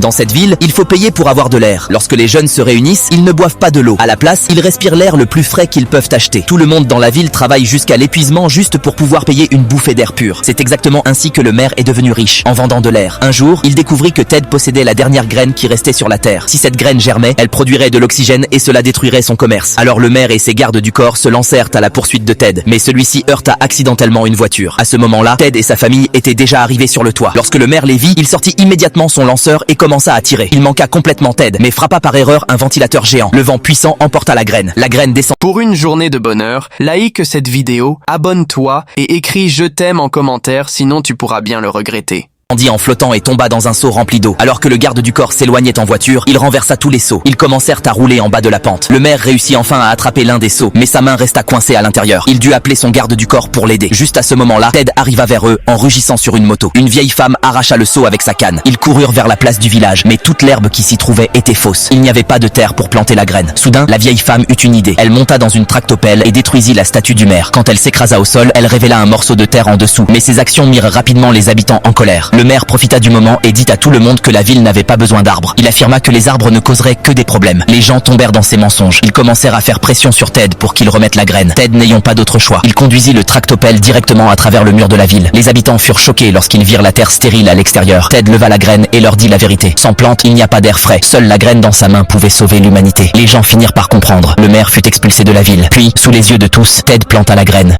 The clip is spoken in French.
Dans cette ville, il faut payer pour avoir de l'air. Lorsque les jeunes se réunissent, ils ne boivent pas de l'eau. À la place, ils respirent l'air le plus frais qu'ils peuvent acheter. Tout le monde dans la ville travaille jusqu'à l'épuisement juste pour pouvoir payer une bouffée d'air pur. C'est exactement ainsi que le maire est devenu riche, en vendant de l'air. Un jour, il découvrit que Ted possédait la dernière graine qui restait sur la terre. Si cette graine germait, elle produirait de l'oxygène et cela détruirait son commerce. Alors le maire et ses gardes du corps se lancèrent à la poursuite de Ted, mais celui-ci heurta accidentellement une voiture. À ce moment-là, Ted et sa famille étaient déjà arrivés sur le toit. Lorsque le maire les vit, il sortit immédiatement son lanceur et commença à tirer. Il manqua complètement Ted, mais frappa par erreur un ventilateur géant. Le vent puissant emporta la graine. La graine descend. Pour une journée de bonheur, like cette vidéo, abonne-toi et écris je t'aime en commentaire, sinon tu pourras bien le regretter. En flottant et tomba dans un seau rempli d'eau. Alors que le garde du corps s'éloignait en voiture, il renversa tous les seaux. Ils commencèrent à rouler en bas de la pente. Le maire réussit enfin à attraper l'un des seaux, mais sa main resta coincée à l'intérieur. Il dut appeler son garde du corps pour l'aider. Juste à ce moment-là, Ted arriva vers eux en rugissant sur une moto. Une vieille femme arracha le seau avec sa canne. Ils coururent vers la place du village, mais toute l'herbe qui s'y trouvait était fausse. Il n'y avait pas de terre pour planter la graine. Soudain, la vieille femme eut une idée. Elle monta dans une tractopelle et détruisit la statue du maire. Quand elle s'écrasa au sol, elle révéla un morceau de terre en dessous. Mais ses actions mirent rapidement les habitants en colère. Le maire profita du moment et dit à tout le monde que la ville n'avait pas besoin d'arbres. Il affirma que les arbres ne causeraient que des problèmes. Les gens tombèrent dans ses mensonges. Ils commencèrent à faire pression sur Ted pour qu'il remette la graine. Ted n'ayant pas d'autre choix, il conduisit le tractopelle directement à travers le mur de la ville. Les habitants furent choqués lorsqu'ils virent la terre stérile à l'extérieur. Ted leva la graine et leur dit la vérité. Sans plante, il n'y a pas d'air frais. Seule la graine dans sa main pouvait sauver l'humanité. Les gens finirent par comprendre. Le maire fut expulsé de la ville. Puis, sous les yeux de tous, Ted planta la graine.